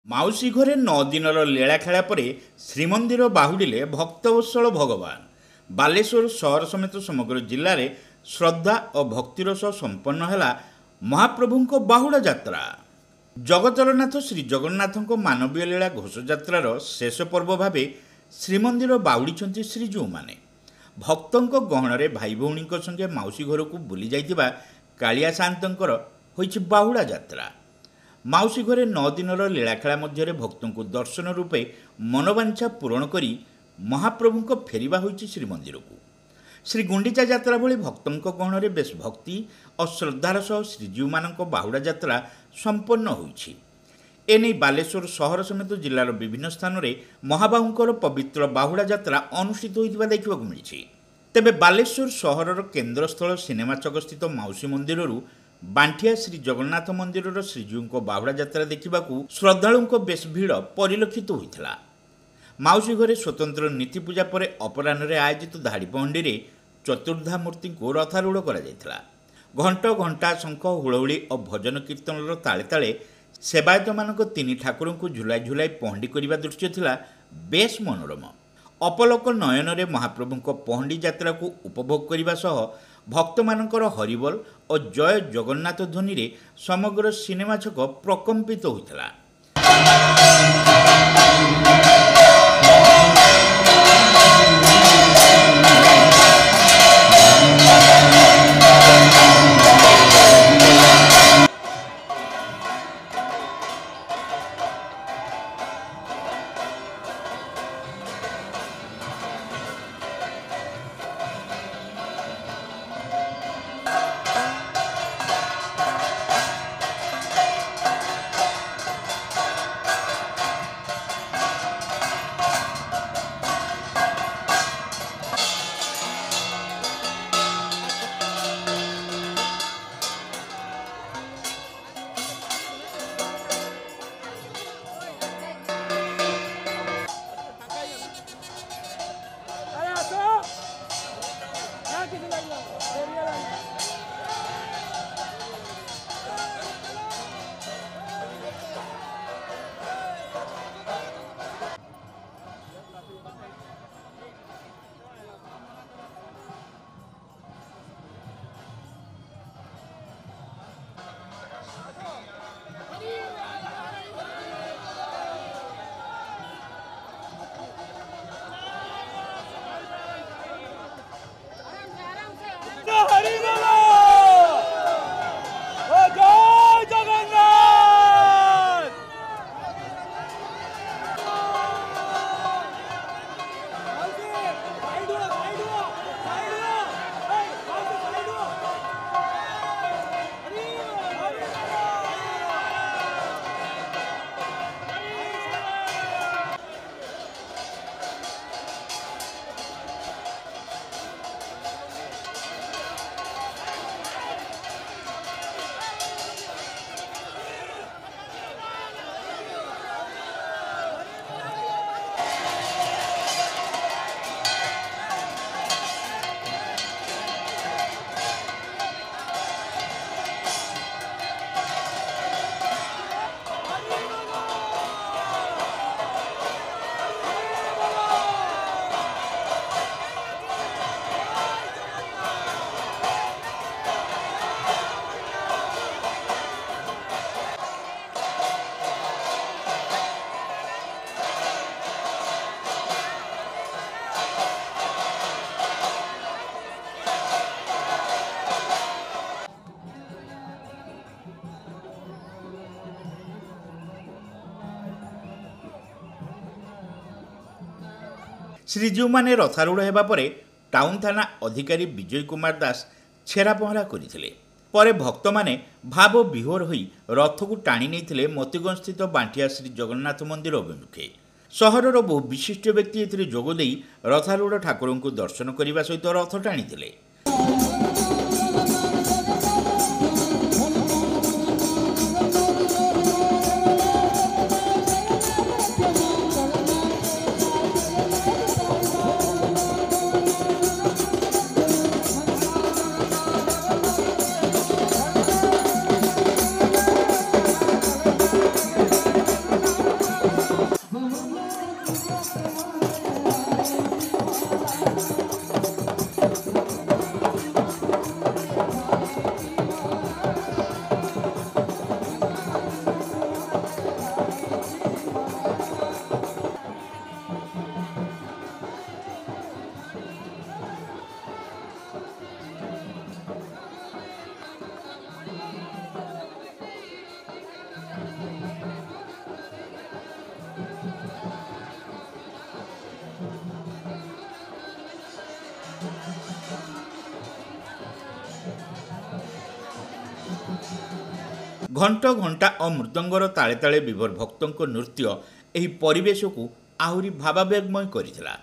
ମାଉସୀ ଘରେ 9 ଦିନର ଲୀଳାଖେଳା ପରେ ଶ୍ରୀମନ୍ଦିର ବାହୁଡ଼ିଲେ ଭକ୍ତବତ୍ସଳ ଭଗବାନ। ବାଲେଶ୍ୱର ସହର ସମେତ ସମଗ୍ର ଜିଲ୍ଲାରେ ଶ୍ରଦ୍ଧା ଓ ଭକ୍ତିର ସହ ସମ୍ପନ୍ନ ହେଲା ମହାପ୍ରଭୁଙ୍କ ବାହୁଡ଼ା ଯାତ୍ରା। ଜଗତରନାଥ ଶ୍ରୀ ଜଗନ୍ନାଥଙ୍କ ମାନବୀୟ ଲୀଳା ଘୋଷଯାତ୍ରାର ଶେଷ ପର୍ବ ଭାବେ ଶ୍ରୀମନ୍ଦିର ବାହୁଡ଼ିଛନ୍ତି ଶ୍ରୀଜୀଉମାନେ। ଭକ୍ତଙ୍କ ଗହଣରେ ଭାଇ ଭଉଣୀଙ୍କ ସଙ୍ଗେ ମାଉସୀ ଘରକୁ ବୁଲି ଯାଇଥିବା କାଳିଆ ସାଆନ୍ତଙ୍କର ହୋଇଛି ବାହୁଡ଼ା ଯାତ୍ରା। ମାଉସୀ ଘରେ 9 ଦିନର ଲୀଳାଖେଳା ମଧ୍ୟରେ ଭକ୍ତଙ୍କୁ ଦର୍ଶନ ରୂପେ ମନୋବାଞ୍ଛା ପୂରଣ କରି ମହାପ୍ରଭୁଙ୍କ ଫେରିବା ହୋଇଛି ଶ୍ରୀମନ୍ଦିରକୁ। ଶ୍ରୀ ଗୁଣ୍ଡିଚା ଯାତ୍ରା ଭଳି ଭକ୍ତଙ୍କ ଗହଣରେ ବେଶ୍ ଭକ୍ତି ଓ ଶ୍ରଦ୍ଧାର ସହ ଶ୍ରୀଜୀଉମାନଙ୍କ ବାହୁଡ଼ା ଯାତ୍ରା ସମ୍ପନ୍ନ ହୋଇଛି। ଏନେଇ ବାଲେଶ୍ୱର ସହର ସମେତ ଜିଲ୍ଲାର ବିଭିନ୍ନ ସ୍ଥାନରେ ମହାବାହୁଙ୍କର ପବିତ୍ର ବାହୁଡ଼ା ଯାତ୍ରା ଅନୁଷ୍ଠିତ ହୋଇଥିବା ଦେଖିବାକୁ ମିଳିଛି। ତେବେ ବାଲେଶ୍ୱର ସହରର କେନ୍ଦ୍ରସ୍ଥଳ ସିନେମା ଛକସ୍ଥିତ ମାଉସୀ ମନ୍ଦିରରୁ ବାଣ୍ଠିଆ ଶ୍ରୀ ଜଗନ୍ନାଥ ମନ୍ଦିରର ଶ୍ରୀଜୀଉଙ୍କ ବାହୁଡ଼ା ଯାତ୍ରା ଦେଖିବାକୁ ଶ୍ରଦ୍ଧାଳୁଙ୍କ ବେଶ୍ ଭିଡ଼ ପରିଲକ୍ଷିତ ହୋଇଥିଲା। ମାଉସୀ ଘରେ ସ୍ୱତନ୍ତ୍ର ନୀତି ପୂଜା ପରେ ଅପରାହ୍ନରେ ଆୟୋଜିତ ଧାଡ଼ିପହଣ୍ଡିରେ ଚତୁର୍ଦ୍ଧାମୂର୍ତ୍ତିଙ୍କୁ ରଥାରୂଢ଼ କରାଯାଇଥିଲା। ଘଣ୍ଟ ଘଣ୍ଟା ଶଙ୍ଖ ହୁଳହୁଳି ଓ ଭଜନ କୀର୍ତ୍ତନର ତାଳେ ତାଳେ ସେବାୟତମାନଙ୍କ ତିନି ଠାକୁରଙ୍କୁ ଝୁଲାଇ ଝୁଲାଇ ପହଣ୍ଡି କରିବା ଦୃଶ୍ୟ ଥିଲା ବେଶ୍ ମନୋରମ। ଅପଲକ ନୟନରେ ମହାପ୍ରଭୁଙ୍କ ପହଣ୍ଡି ଯାତ୍ରାକୁ ଉପଭୋଗ କରିବା ସହ ଭକ୍ତମାନଙ୍କର ହରିବୋଲ ଓ ଜୟ ଜଗନ୍ନାଥ ଧ୍ୱନିରେ ସମଗ୍ର ସିନେମା ଛକ ପ୍ରକମ୍ପିତ ହୋଇଥିଲା। ଶ୍ରୀଜୀଉମାନେ ରଥାରୂଢ଼ ହେବା ପରେ ଟାଉନ ଥାନା ଅଧିକାରୀ ବିଜୟ କୁମାର ଦାସ ଛେରା ପହଁରା କରିଥିଲେ। ପରେ ଭକ୍ତମାନେ ଭାବ ବିହୋର ହୋଇ ରଥକୁ ଟାଣି ନେଇଥିଲେ ମତିଗଞ୍ଜ ସ୍ଥିତ ବାଣ୍ଠିଆ ଶ୍ରୀ ଜଗନ୍ନାଥ ମନ୍ଦିର ଅଭିମୁଖେ। ସହରର ବହୁ ବିଶିଷ୍ଟ ବ୍ୟକ୍ତି ଏଥିରେ ଯୋଗ ଦେଇ ରଥାରୂଢ଼ ଠାକୁରଙ୍କୁ ଦର୍ଶନ କରିବା ସହିତ ରଥ ଟାଣିଥିଲେ। ଘଣ୍ଟ ଘଣ୍ଟା ଓ ମୃଦଙ୍ଗର ତାଳେ ତାଳେ ବିଭୋର ଭକ୍ତଙ୍କ ନୃତ୍ୟ ଏହି ପରିବେଶକୁ ଆହୁରି ଭାବାବେଗମୟ କରିଥିଲା।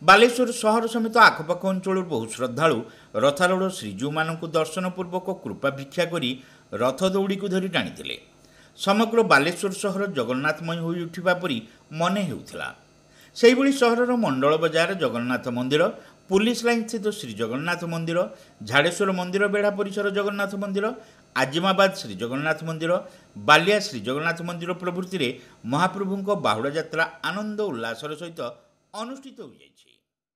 ବାଲେଶ୍ୱର ସହର ସମେତ ଆଖପାଖ ଅଞ୍ଚଳରୁ ବହୁ ଶ୍ରଦ୍ଧାଳୁ ରଥାରୂଢ଼ ଶ୍ରୀଜୀଉମାନଙ୍କୁ ଦର୍ଶନ ପୂର୍ବକ କୃପା ଭିକ୍ଷା କରି ରଥ ଦଉଡ଼ିକୁ ଧରି ଟାଣିଥିଲେ। ସମଗ୍ର ବାଲେଶ୍ୱର ସହର ଜଗନ୍ନାଥମୟ ହୋଇ ଉଠିବା ପରି ମନେ ହେଉଥିଲା। ସେହିଭଳି ସହରର ମଣ୍ଡଳ ବଜାର ଜଗନ୍ନାଥ ମନ୍ଦିର, ପୁଲିସ ଲାଇନ୍ ସ୍ଥିତ ଶ୍ରୀଜଗନ୍ନାଥ ମନ୍ଦିର, ଝାଡ଼େଶ୍ୱର ମନ୍ଦିର ବେଢ଼ା ପରିସର ଜଗନ୍ନାଥ ମନ୍ଦିର, ଆଜିମାବାଦ ଶ୍ରୀଜଗନ୍ନାଥ ମନ୍ଦିର, ବାଲିଆ ଶ୍ରୀଜଗନ୍ନାଥ ମନ୍ଦିର ପ୍ରଭୃତିରେ ମହାପ୍ରଭୁଙ୍କ ବାହୁଡ଼ା ଯାତ୍ରା ଆନନ୍ଦ ଉଲ୍ଲାସର ସହିତ ଅନୁଷ୍ଠିତ ହୋଇଯାଇଛି।